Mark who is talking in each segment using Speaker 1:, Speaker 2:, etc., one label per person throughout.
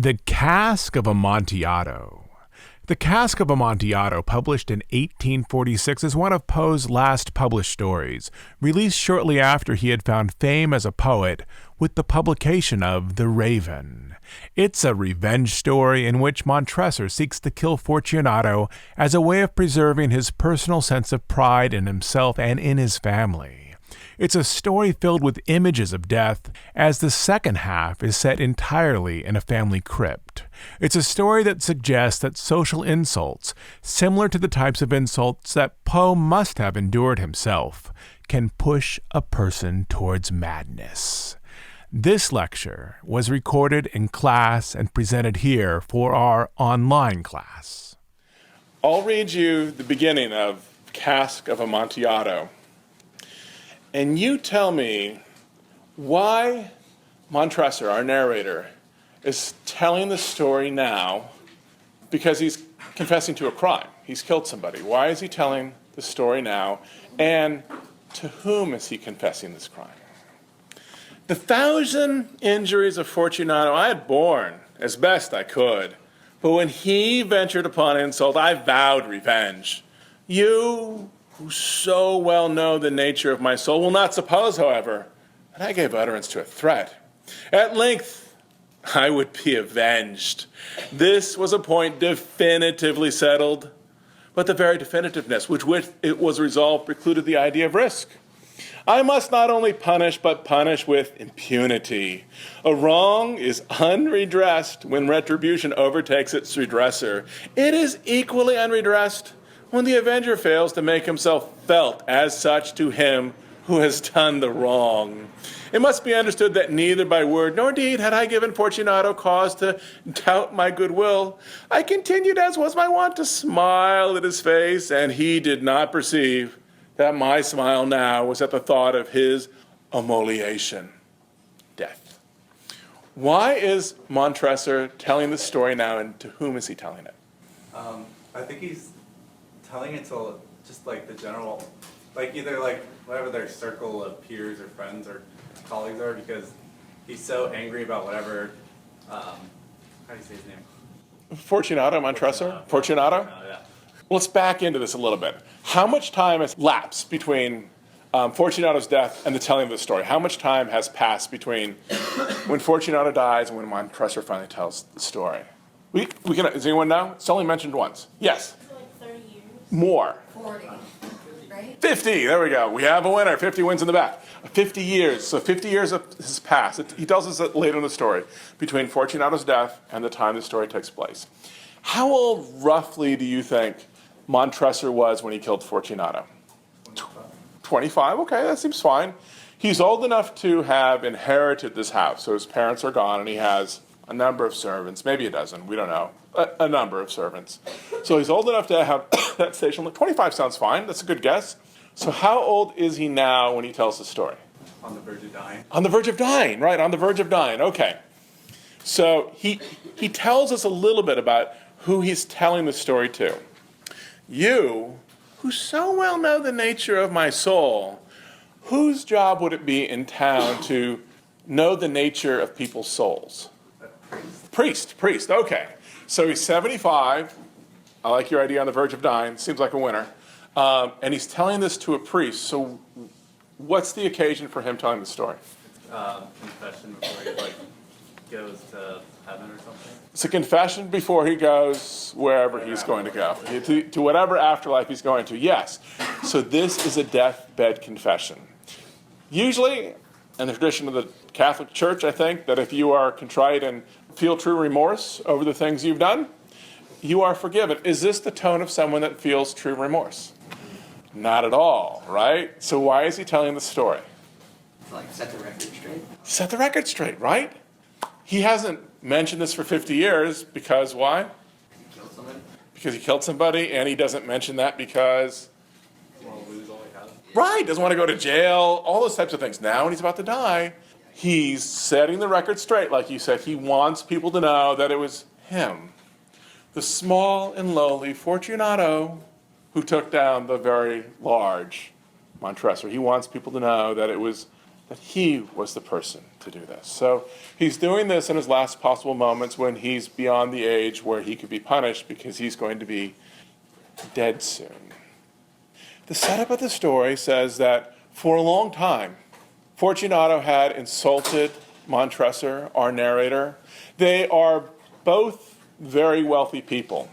Speaker 1: The Cask of Amontillado. The Cask of Amontillado, published in 1846, is one of Poe's last published stories, released shortly after he had found fame as a poet with the publication of The Raven. It's a revenge story in which Montresor seeks to kill Fortunato as a way of preserving his personal sense of pride in himself and in his family. It's a story filled with images of death, as the second half is set entirely in a family crypt. It's a story that suggests that social insults, similar to the types of insults that Poe must have endured himself, can push a person towards madness. This lecture was recorded in class and presented here for our online class. I'll read you the beginning of Cask of Amontillado. And you tell me why Montresor, our narrator, is telling the story now, because he's confessing to a crime. He's killed somebody. Why is he telling the story now? And to whom is he confessing this crime? The 1,000 injuries of Fortunato I had borne as best I could. But when he ventured upon insult, I vowed revenge. You, who so well know the nature of my soul, will not suppose, however, that I gave utterance to a threat. At length, I would be avenged. This was a point definitively settled, but the very definitiveness with which it was resolved precluded the idea of risk. I must not only punish, but punish with impunity. A wrong is unredressed when retribution overtakes its redresser. It is equally unredressed when the avenger fails to make himself felt as such to him who has done the wrong. It must be understood that neither by word nor deed had I given Fortunato cause to doubt my goodwill. I continued, as was my wont, to smile at his face, and he did not perceive that my smile now was at the thought of his immolation, death. Why is Montresor telling this story now, and to whom is he telling it?
Speaker 2: I think he's telling it to just like the general, like either like whatever their circle of peers or friends or colleagues are, because he's so angry about whatever, how do you say his name?
Speaker 1: Fortunato, Montresor? Fortunato?
Speaker 2: Yeah.
Speaker 1: Let's back into this a little bit. How much time has lapsed between Fortunato's death and the telling of the story? How much time has passed between when Fortunato dies and when Montresor finally tells the story? We can. Does anyone know? It's only mentioned once. Yes?
Speaker 3: Like 30 years.
Speaker 1: More.
Speaker 3: 40, right?
Speaker 1: 50. There we go. We have a winner. 50 wins in the back. 50 years. So 50 years has passed. He tells us that later in the story, between Fortunato's death and the time the story takes place. How old, roughly, do you think Montresor was when he killed Fortunato? 25. Okay, that seems fine. He's old enough to have inherited this house. So his parents are gone, and he has a number of servants, maybe a dozen, we don't know, a number of servants. So he's old enough to have that station. 25 sounds fine. That's a good guess. So how old is he now when he tells the story?
Speaker 2: On the verge of dying.
Speaker 1: On the verge of dying, right, on the verge of dying. Okay. So he tells us a little bit about who he's telling the story to. You, who so well know the nature of my soul, whose job would it be in town to know the nature of people's souls? Priest, okay. So he's 75. I like your idea on the verge of dying. Seems like a winner. And he's telling this to a priest. So what's the occasion for him telling the story?
Speaker 2: Confession before he goes to heaven or something.
Speaker 1: It's a confession before he goes wherever he's going to go. To whatever afterlife he's going to, yes. So this is a deathbed confession. Usually, in the tradition of the Catholic Church, I think, that if you are contrite and feel true remorse over the things you've done, you are forgiven. Is this the tone of someone that feels true remorse? Not at all, right? So why is he telling the story?
Speaker 4: Set the record straight.
Speaker 1: Set the record straight, right? He hasn't mentioned this for 50 years because why?
Speaker 4: He killed somebody.
Speaker 1: Because he killed somebody, and he doesn't mention that because...
Speaker 2: Well, lose all he has.
Speaker 1: Right, doesn't want to go to jail, all those types of things. Now when he's about to die, he's setting the record straight, like you said. He wants people to know that it was him, the small and lowly Fortunato, who took down the very large Montresor. He wants people to know that he was the person to do this. So he's doing this in his last possible moments when he's beyond the age where he could be punished because he's going to be dead soon. The setup of the story says that for a long time, Fortunato had insulted Montresor, our narrator. They are both very wealthy people.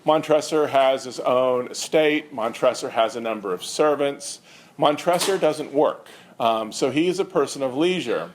Speaker 1: Montresor has his own estate. Montresor has a number of servants. Montresor doesn't work, so he is a person of leisure.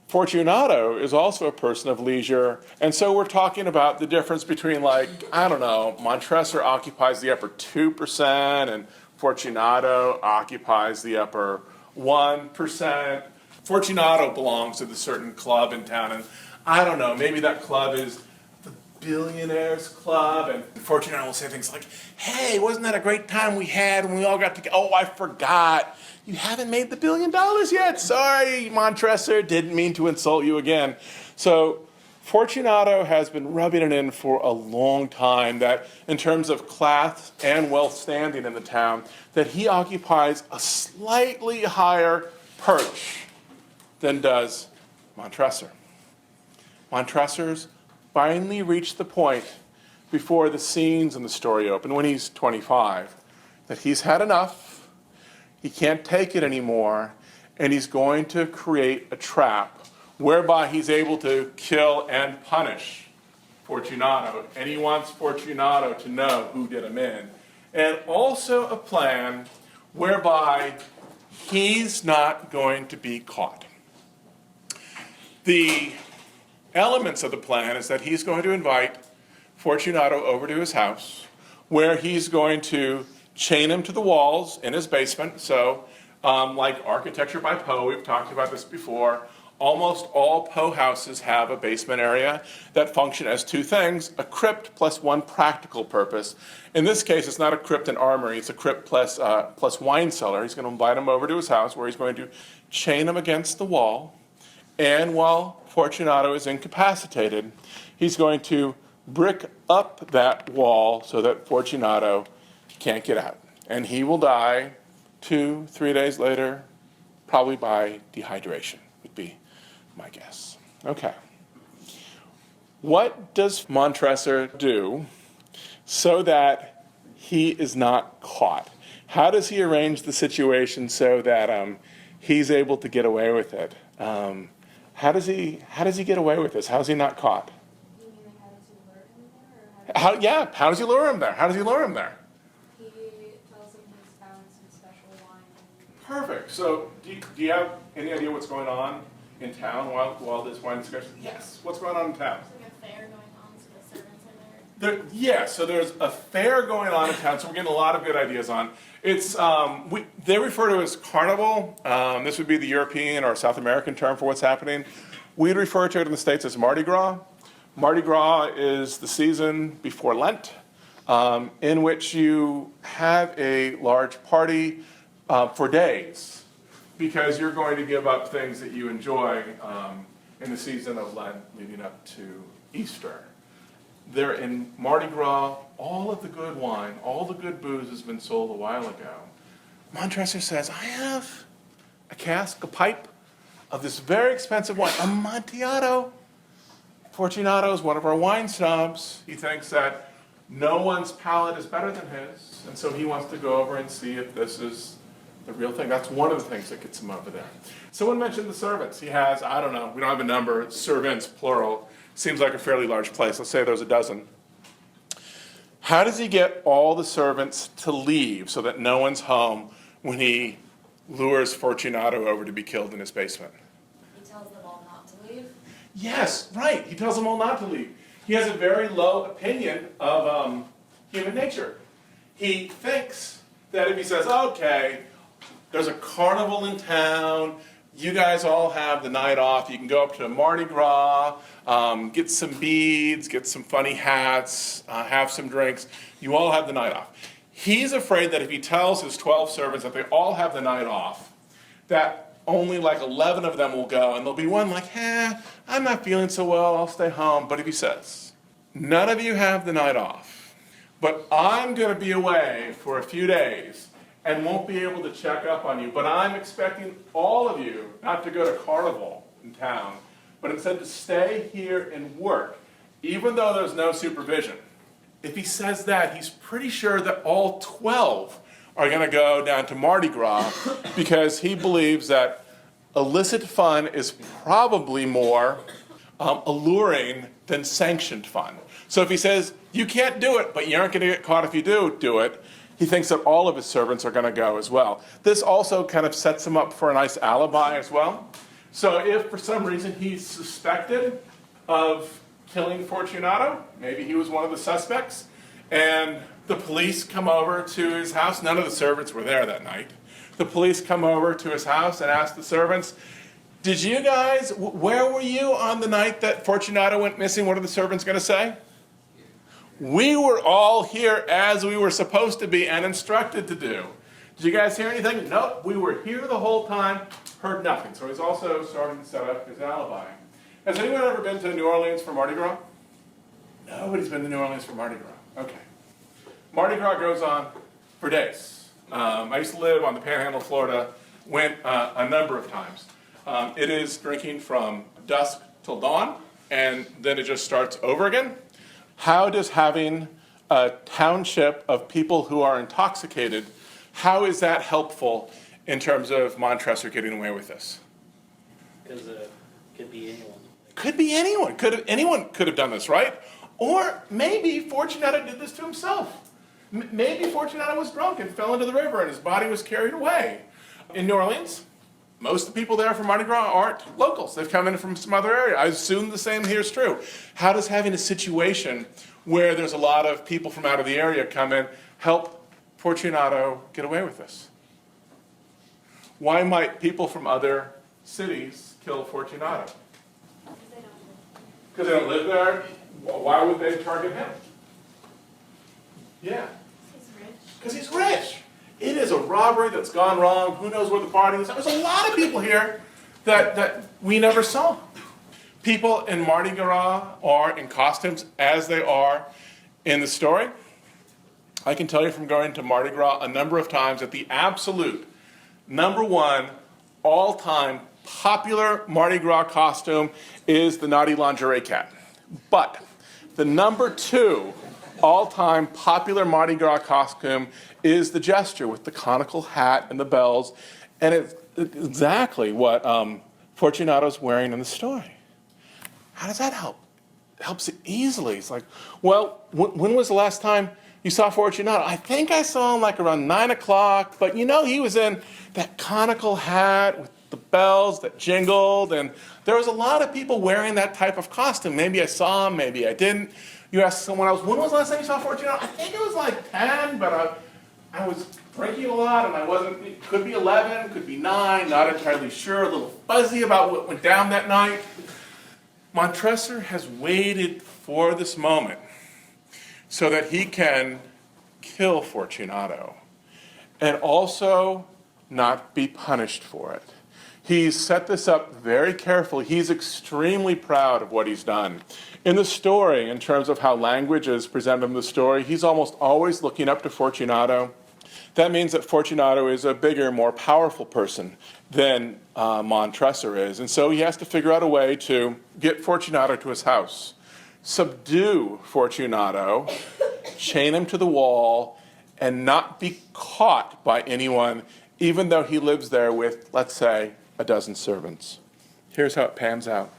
Speaker 1: Fortunato is also a person of leisure, and so we're talking about the difference between, like, I don't know, Montresor occupies the upper 2%, and Fortunato occupies the upper 1%. Fortunato belongs to the certain club in town, and I don't know, maybe that club is the Billionaires Club, and Fortunato will say things like, hey, wasn't that a great time we had when we all got together? Oh, I forgot. You haven't made the $1 billion yet. Sorry, Montresor, didn't mean to insult you again. So Fortunato has been rubbing it in for a long time that in terms of class and wealth standing in the town, that he occupies a slightly higher perch than does Montresor. Montresor's finally reached the point before the scenes in the story open, when he's 25, that he's had enough. He can't take it anymore, and he's going to create a trap whereby he's able to kill and punish Fortunato, and he wants Fortunato to know who did him in. And also a plan whereby he's not going to be caught. The elements of the plan is that he's going to invite Fortunato over to his house, where he's going to chain him to the walls in his basement. So, like Architecture by Poe, we've talked about this before, almost all Poe houses have a basement area that function as two things, a crypt plus one practical purpose. In this case, it's not a crypt and armory, it's a crypt plus wine cellar. He's going to invite him over to his house where he's going to chain him against the wall, and while Fortunato is incapacitated, he's going to brick up that wall so that Fortunato can't get out. And he will die 2-3 days later, probably by dehydration, would be my guess. Okay. What does Montresor do so that he is not caught? How does he arrange the situation so that he's able to get away with it? How does he get away with this? How is he not caught?
Speaker 3: You mean like how does he lure him there? Or
Speaker 1: How does he lure him there? How does he lure him there?
Speaker 3: he tells him he's found some special wine.
Speaker 1: Perfect. So do you have any idea what's going on in town while this wine discussion? Yes. What's going on in town?
Speaker 3: There's like a fair going on, so the servants are there.
Speaker 1: So there's a fair going on in town, so we're getting a lot of good ideas on. It's they refer to it as carnival. This would be the European or South American term for what's happening. We'd refer to it in the States as Mardi Gras. Mardi Gras is the season before Lent, in which you have a large party for days, because you're going to give up things that you enjoy in the season of Lent leading up to Easter. There in Mardi Gras, all of the good wine, all the good booze has been sold a while ago. Montresor says, I have a cask, a pipe of this very expensive wine, Amontillado. Fortunato is one of our wine snobs. He thinks that no one's palate is better than his, and so he wants to go over and see if this is the real thing. That's one of the things that gets him over there. Someone mentioned the servants. He has, I don't know, we don't have a number, servants, plural. Seems like a fairly large place. Let's say there's a dozen. How does he get all the servants to leave so that no one's home when he lures Fortunato over to be killed in his basement?
Speaker 3: He tells them all not to leave.
Speaker 1: Yes, right. He tells them all not to leave. He has a very low opinion of human nature. He thinks that if he says, okay, there's a carnival in town, you guys all have the night off, you can go up to Mardi Gras, get some beads, get some funny hats, have some drinks, you all have the night off. He's afraid that if he tells his 12 servants that they all have the night off, that only like 11 of them will go, and there'll be one like, I'm not feeling so well, I'll stay home. But if he says, none of you have the night off, but I'm going to be away for a few days and won't be able to check up on you, but I'm expecting all of you not to go to carnival in town, but instead to stay here and work, even though there's no supervision. If he says that, he's pretty sure that all 12 are going to go down to Mardi Gras because he believes that illicit fun is probably more alluring than sanctioned fun. So if he says, you can't do it, but you aren't going to get caught if you do it, he thinks that all of his servants are going to go as well. This also kind of sets him up for a nice alibi as well. So if for some reason he's suspected of killing Fortunato, maybe he was one of the suspects, and the police come over to his house. None of the servants were there that night. The police come over to his house and ask the servants, did you guys, where were you on the night that Fortunato went missing? What are the servants going to say? We were all here as we were supposed to be and instructed to do. Did you guys hear anything? Nope, we were here the whole time, heard nothing. So he's also starting to set up his alibi. Has anyone ever been to New Orleans for Mardi Gras? Nobody's been to New Orleans for Mardi Gras. Okay. Mardi Gras goes on for days. I used to live on the Panhandle of Florida, went a number of times. It is drinking from dusk till dawn, and then it just starts over again. How does having a township of people who are intoxicated, how is that helpful in terms of Montresor getting away with this?
Speaker 5: Because it could be anyone.
Speaker 1: Could be anyone. Anyone could have done this, right? Or maybe Fortunato did this to himself. Maybe Fortunato was drunk and fell into the river and his body was carried away. In New Orleans, most of the people there for Mardi Gras aren't locals. They've come in from some other area. I assume the same here is true. How does having a situation where there's a lot of people from out of the area come in help Fortunato get away with this? Why might people from other cities kill Fortunato? Because they don't live there. Why would they target him? Yeah.
Speaker 3: He's rich.
Speaker 1: Because he's rich. It is a robbery that's gone wrong. Who knows where the party is? There's a lot of people here that we never saw. People in Mardi Gras are in costumes as they are in the story. I can tell you from going to Mardi Gras a number of times that the absolute number one all-time popular Mardi Gras costume is the Naughty Lingerie Cat. But the number two all-time popular Mardi Gras costume is the Jester with the conical hat and the bells, and it's exactly what Fortunato's wearing in the story. How does that help? It helps it easily. It's like, well, when was the last time you saw Fortunato? I think I saw him like around 9 o'clock, but he was in that conical hat with the bells that jingled, and there was a lot of people wearing that type of costume. Maybe I saw him, maybe I didn't. You ask someone else, when was the last time you saw Fortunato? I think it was like 10, but I was drinking a lot, and I wasn't, it could be 11, could be 9, not entirely sure, a little fuzzy about what went down that night. Montresor has waited for this moment so that he can kill Fortunato and also not be punished for it. He's set this up very carefully. He's extremely proud of what he's done. In the story, in terms of how language is presented in the story, he's almost always looking up to Fortunato. That means that Fortunato is a bigger, more powerful person than Montresor is. And so he has to figure out a way to get Fortunato to his house, subdue Fortunato, chain him to the wall, and not be caught by anyone, even though he lives there with, let's say, a dozen servants. Here's how it pans out.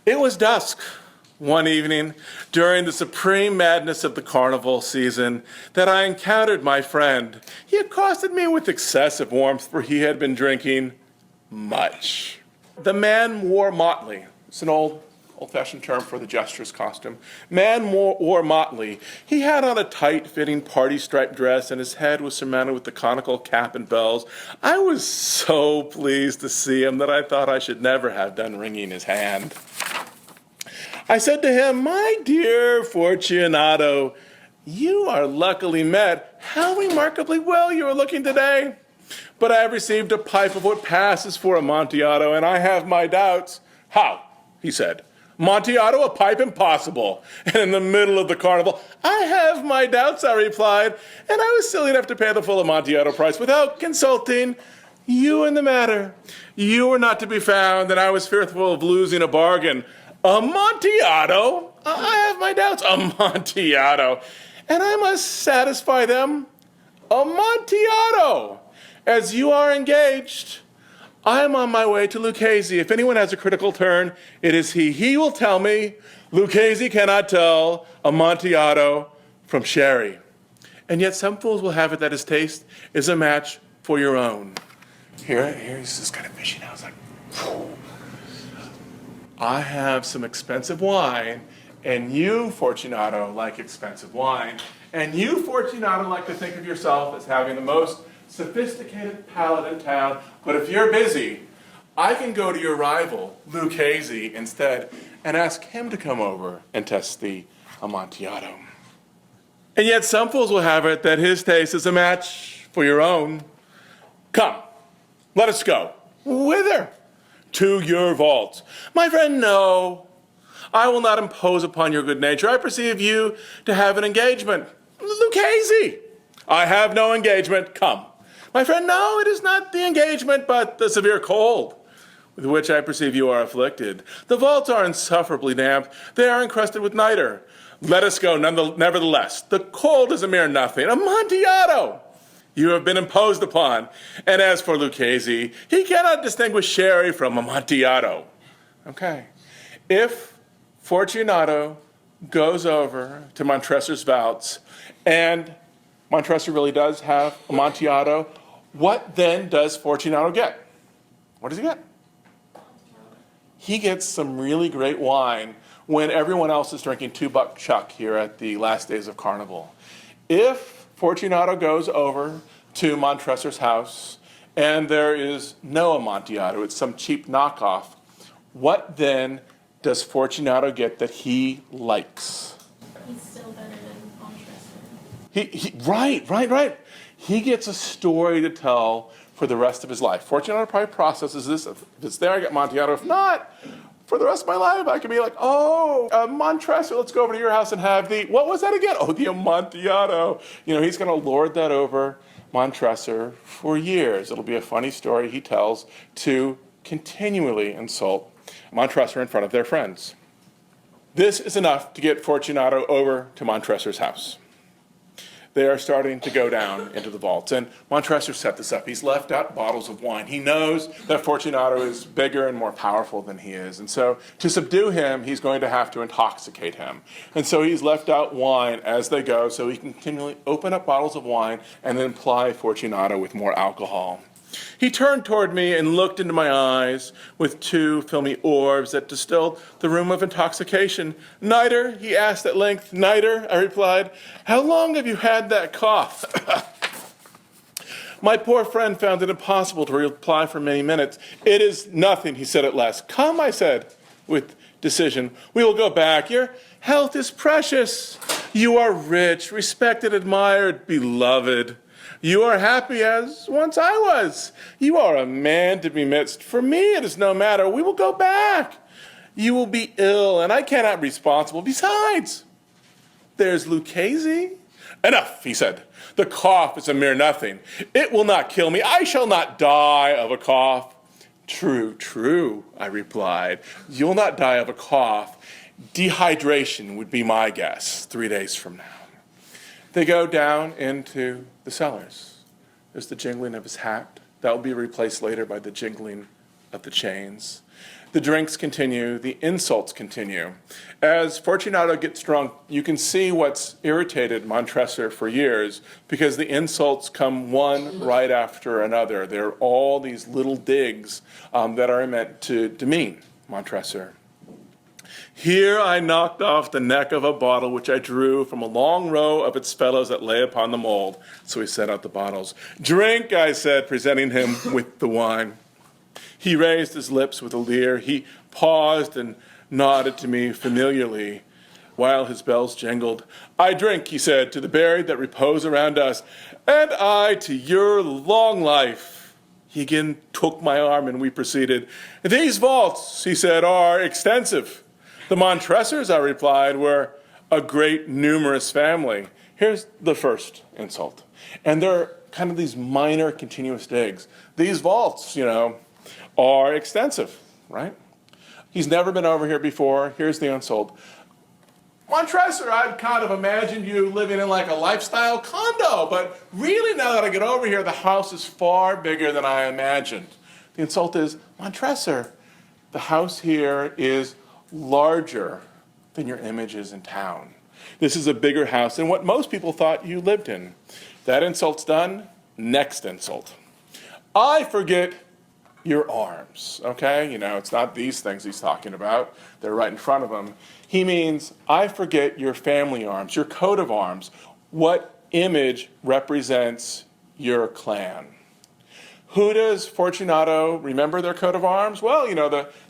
Speaker 1: It was dusk one evening during the supreme madness of the carnival season that I encountered my friend. He accosted me with excessive warmth, for he had been drinking much. The man wore motley. It's an old-fashioned term for the jester's costume. Man wore motley. He had on a tight-fitting party-striped dress, and his head was surmounted with the conical cap and bells. I was so pleased to see him that I thought I should never have done wringing his hand. I said to him, "My dear Fortunato, you are luckily met. How remarkably well you are looking today. But I have received a pipe of what passes for Amontillado, and I have my doubts." "How?" he said. "Amontillado, a pipe? Impossible. And in the middle of the carnival." "I have my doubts," I replied, "and I was silly enough to pay the full Amontillado price without consulting
Speaker 6: You in the matter. You were not to be found, and I was fearful of losing a bargain. Amontillado? I have my doubts. Amontillado. And I must satisfy them. Amontillado. As you are engaged, I am on my way to Lucchese. If anyone has a critical turn, it is he. He will tell me Lucchese cannot tell Amontillado from sherry. And yet some fools will have it that his taste is a match for your own. Here's this kind of fishing. I was like, whew. I have some expensive wine, and you, Fortunato, like expensive wine. And you, Fortunato, like to think of yourself as having the most sophisticated palate in town. But if you're busy, I can go to your rival, Lucchese, instead, and ask him to come over and test the Amontillado. And yet some fools will have it that his taste is a match for your own. Come, let us go. Whither? To your vault. My friend, no. I will not impose upon your good nature. I perceive you to have an engagement. Lucchese. I have no engagement. Come. My friend, no, it is not the engagement, but the severe cold with which I perceive you are afflicted. The vaults are insufferably damp. They are encrusted with niter. Let us go, nevertheless. The cold is a mere nothing. Amontillado! You have been imposed upon. And as for Lucchese, he cannot distinguish sherry from Amontillado. Okay. If Fortunato goes over to Montresor's vaults, and Montresor really does have Amontillado, what then does Fortunato get? What does he get? He gets some really great wine when everyone else is drinking $2 chuck here at the last days of Carnival. If Fortunato goes over to Montresor's house and there is no Amontillado, it's some cheap knockoff, what then does Fortunato get that he likes?
Speaker 3: He's still better than Montresor.
Speaker 6: Right. He gets a story to tell for the rest of his life. Fortunato probably processes this. If it's there, I get Amontillado. If not, for the rest of my life, I can be like, Montresor, let's go over to your house and have what was that again? Oh, the Amontillado. He's going to lord that over Montresor for years. It'll be a funny story he tells to continually insult Montresor in front of their friends. This is enough to get Fortunato over to Montresor's house. They are starting to go down into the vaults. And Montresor set this up. He's left out bottles of wine. He knows that Fortunato is bigger and more powerful than he is. And so to subdue him, he's going to have to intoxicate him. And so he's left out wine as they go so he can continually open up bottles of wine and then ply Fortunato with more alcohol. He turned toward me and looked into my eyes with two filmy orbs that distilled the rheum of intoxication. Niter, he asked at length. Niter, I replied. How long have you had that cough? My poor friend found it impossible to reply for many minutes. It is nothing, he said at last. Come, I said, with decision. We will go back. Your health is precious. You are rich, respected, admired, beloved. You are happy as once I was. You are a man to be missed. For me, it is no matter. We will go back. You will be ill, and I cannot be responsible. Besides, there's Lucchese. Enough, he said. The cough is a mere nothing. It will not kill me. I shall not die of a cough. True, I replied. You'll not die of a cough. Dehydration would be my guess 3 days from now. They go down into the cellars. There's the jingling of his hat. That will be replaced later by the jingling of the chains. The drinks continue. The insults continue. As Fortunato gets drunk, you can see what's irritated Montresor for years because the insults come one right after another. There are all these little digs that are meant to demean Montresor. Here I knocked off the neck of a bottle which I drew from a long row of its fellows that lay upon the mold. So he set out the bottles. Drink, I said, presenting him with the wine. He raised his lips with a leer. He paused and nodded to me familiarly while his bells jingled. I drink, he said, to the buried that repose around us, and I to your long life. He again took my arm and we proceeded. These vaults, he said, are extensive. The Montresors, I replied, were a great numerous family. Here's the first insult. And they're kind of these minor continuous digs. These vaults, are extensive, right? He's never been over here before. Here's the unsold. Montresor, I'd kind of imagined you living in like a lifestyle condo, but really now that I get over here, the house is far bigger than I imagined. The insult is, Montresor, the house here is larger than your image is in town. This is a bigger house than what most people thought you lived in. That insult's done. Next insult. I forget your arms, okay? It's not these things he's talking about. They're right in front of him. He means, I forget your family arms, your coat of arms. What image represents your clan? Who does Fortunato remember their coat of arms? Well,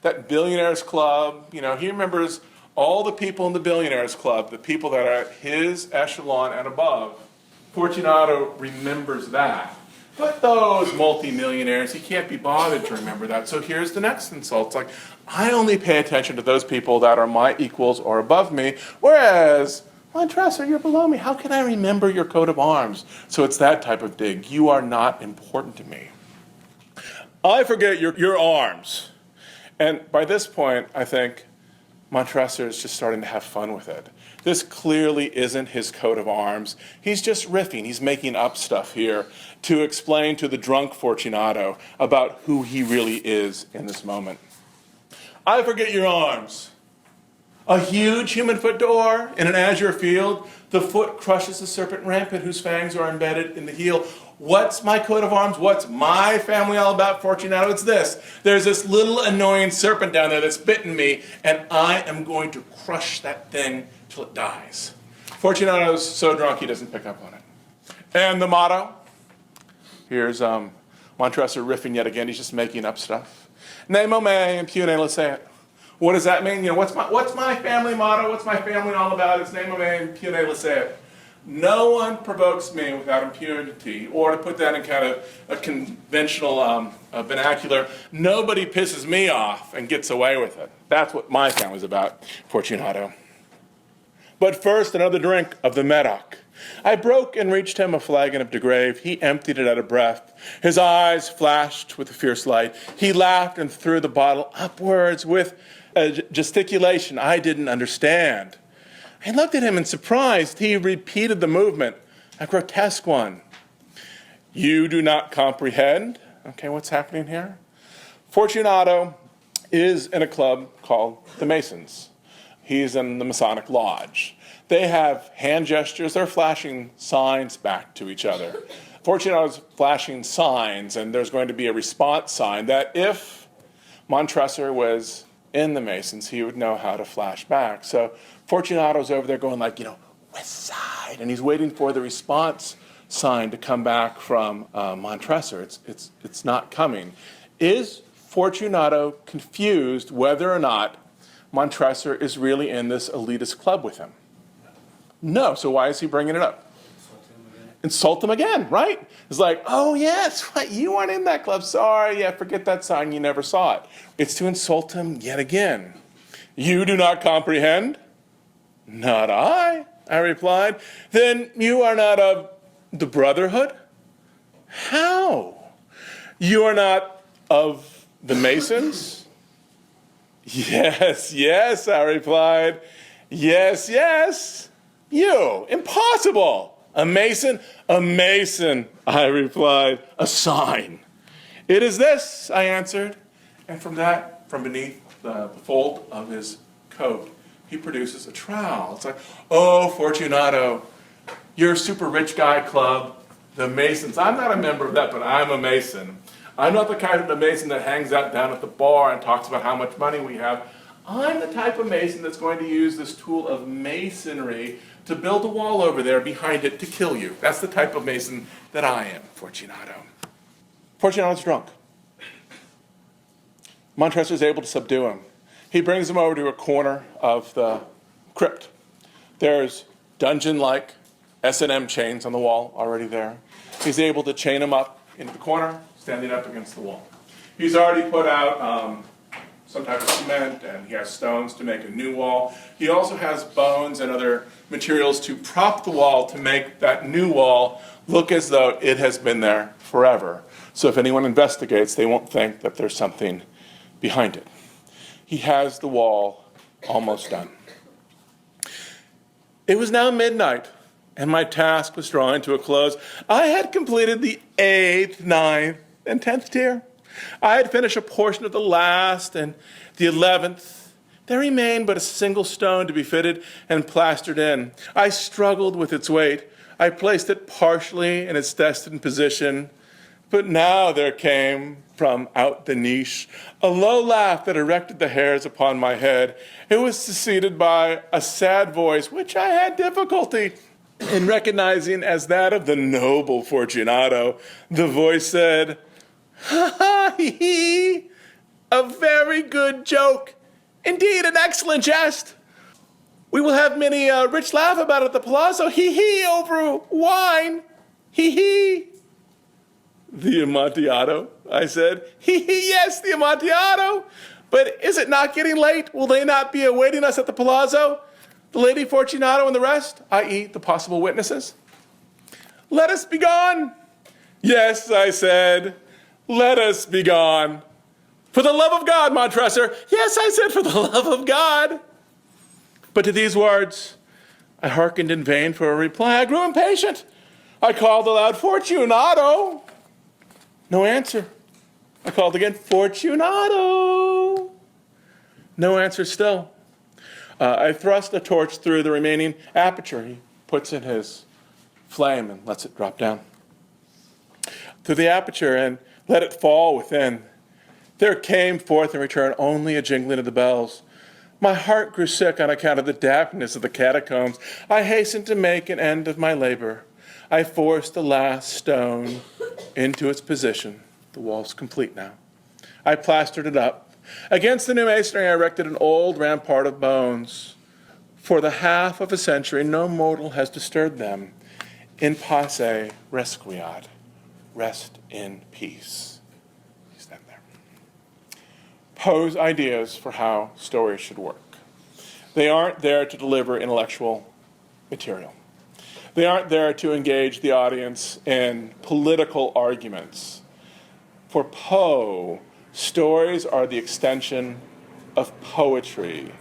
Speaker 6: that billionaires club. He remembers all the people in the billionaires club, the people that are at his echelon and above. Fortunato remembers that. But those multimillionaires, he can't be bothered to remember that. So here's the next insult. It's like, I only pay attention to those people that are my equals or above me, whereas, Montresor, you're below me. How can I remember your coat of arms? So it's that type of dig. You are not important to me. I forget your arms. And by this point, I think Montresor is just starting to have fun with it. This clearly isn't his coat of arms. He's just riffing. He's making up stuff here to explain to the drunk Fortunato about who he really is in this moment. I forget your arms. A huge human foot door in an azure field. The foot crushes the serpent rampant whose fangs are embedded in the heel. What's my coat of arms? What's my family all about, Fortunato? It's this. There's this little annoying serpent down there that's bitten me, and I am going to crush that thing till it dies. Fortunato's so drunk he doesn't pick up on it. And the motto? Here's Montresor riffing yet again. He's just making up stuff. Nemo me impune licet. What does that mean? What's my family motto? What's my family all about? It's nemo me impune licet. No one provokes me without impunity, or to put that in kind of a conventional vernacular, nobody pisses me off and gets away with it. That's what my family's about, Fortunato. But first, another drink of the Medoc. I broke and reached him a flagon of de Grave. He emptied it at a breath. His eyes flashed with a fierce light. He laughed and threw the bottle upwards with a gesticulation I didn't understand. I looked at him in surprise. He repeated the movement, a grotesque one. You do not comprehend? Okay, what's happening here? Fortunato is in a club called the Masons. He's in the Masonic Lodge. They have hand gestures. They're flashing signs back to each other. Fortunato's flashing signs, and there's going to be a response sign that if Montresor was in the Masons, he would know how to flash back. So Fortunato's over there going like, west side, and he's waiting for the response sign to come back from Montresor. It's not coming. Is Fortunato confused whether or not Montresor is really in this elitist club with him? No. So why is he bringing it up? Insult him again, right? It's like, oh, yes, what? You weren't in that club. Sorry, yeah, forget that sign. You never saw it. It's to insult him yet again. You do not comprehend? Not I replied. Then you are not of the Brotherhood? How? You are not of the Masons? Yes, I replied. Yes. You, impossible. A Mason? A Mason, I replied. A sign. It is this, I answered. And from beneath the fold of his coat, he produces a trowel. It's like, oh, Fortunato, you're a super rich guy club, the Masons. I'm not a member of that, but I'm a Mason. I'm not the kind of Mason that hangs out down at the bar and talks about how much money we have. I'm the type of Mason that's going to use this tool of masonry to build a wall over there behind it to kill you. That's the type of Mason that I am, Fortunato. Fortunato's drunk. Montresor is able to subdue him. He brings him over to a corner of the crypt. There's dungeon-like S&M chains on the wall already there. He's able to chain him up into the corner, standing up against the wall. He's already put out some type of cement, and he has stones to make a new wall. He also has bones and other materials to prop the wall to make that new wall look as though it has been there forever. So if anyone investigates, they won't think that there's something behind it. He has the wall almost done. It was now midnight, and my task was drawing to a close. I had completed the 8th, 9th, and 10th tier. I had finished a portion of the last and the 11th. There remained but a single stone to be fitted and plastered in. I struggled with its weight. I placed it partially in its destined position. But now there came from out the niche a low laugh that erected the hairs upon my head. It was succeeded by a sad voice, which I had difficulty in recognizing as that of the noble Fortunato. The voice said, "Ha ha, hee hee, a very good joke. Indeed, an excellent jest. We will have many a rich laugh about it at the palazzo, hee hee, over wine, hee hee." "The Amontillado," I said. "Hee hee, yes, the Amontillado. But is it not getting late? Will they not be awaiting us at the palazzo? The Lady Fortunato and the rest, i.e. the possible witnesses? Let us be gone." "Yes," I said, "let us be gone." "For the love of God, Montresor." "Yes," I said, "for the love of God." But to these words, I hearkened in vain for a reply. I grew impatient. I called aloud, "Fortunato." No answer. I called again, "Fortunato." No answer still. I thrust a torch through the remaining aperture. He puts in his flame and lets it drop down through the aperture and let it fall within. There came forth in return only a jingling of the bells. My heart grew sick on account of the dampness of the catacombs. I hastened to make an end of my labor. I forced the last stone into its position. The wall's complete now. I plastered it up. Against the new masonry, I erected an old rampart of bones. For the half of a century, no mortal has disturbed them. In pace resquiat. Rest in peace. Stand there. Pose ideas for how stories should work. They aren't there to deliver intellectual material. They aren't there to engage the audience in political arguments. For Poe, stories are the extension of poetry.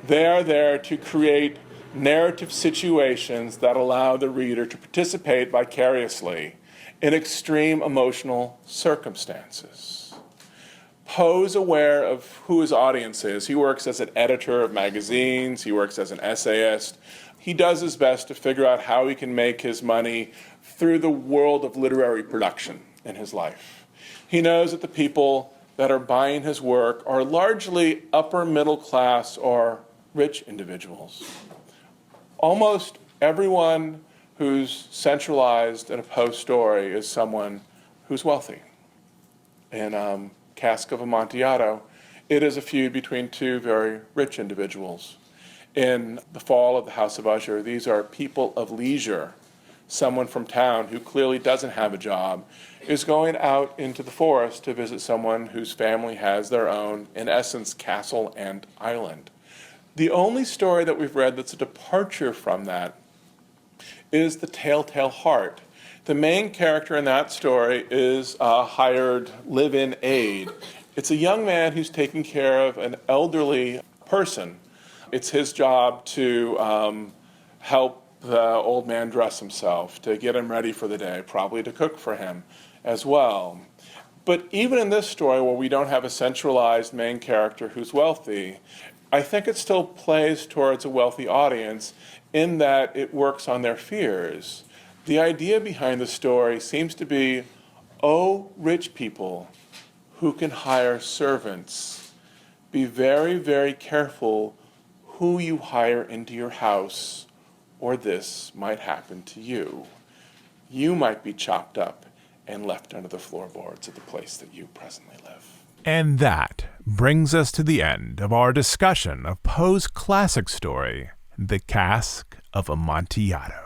Speaker 6: They are there to create narrative situations that allow the reader to participate vicariously in extreme emotional circumstances. Poe's aware of who his audience is. He works as an editor of magazines. He works as an essayist. He does his best to figure out how he can make his money through the world of literary production in his life. He knows that the people that are buying his work are largely upper middle class or rich individuals. Almost everyone who's centralized in a Poe story is someone who's wealthy. In Cask of Amontillado, it is a feud between two very rich individuals. In The Fall of the House of Usher, these are people of leisure. Someone from town who clearly doesn't have a job is going out into the forest to visit someone whose family has their own, in essence, castle and island. The only story that we've read that's a departure from that is The Telltale Heart. The main character in that story is a hired live-in aide. It's a young man who's taking care of an elderly person. It's his job to help the old man dress himself, to get him ready for the day, probably to cook for him as well. But even in this story, where we don't have a centralized main character who's wealthy, I think it still plays towards a wealthy audience in that it works on their fears. The idea behind the story seems to be, oh, rich people who can hire servants, be very, very careful who you hire into your house, or this might happen to you. You might be chopped up and left under the floorboards of the place that you presently live.
Speaker 1: And that brings us to the end of our discussion of Poe's classic story, The Cask of Amontillado.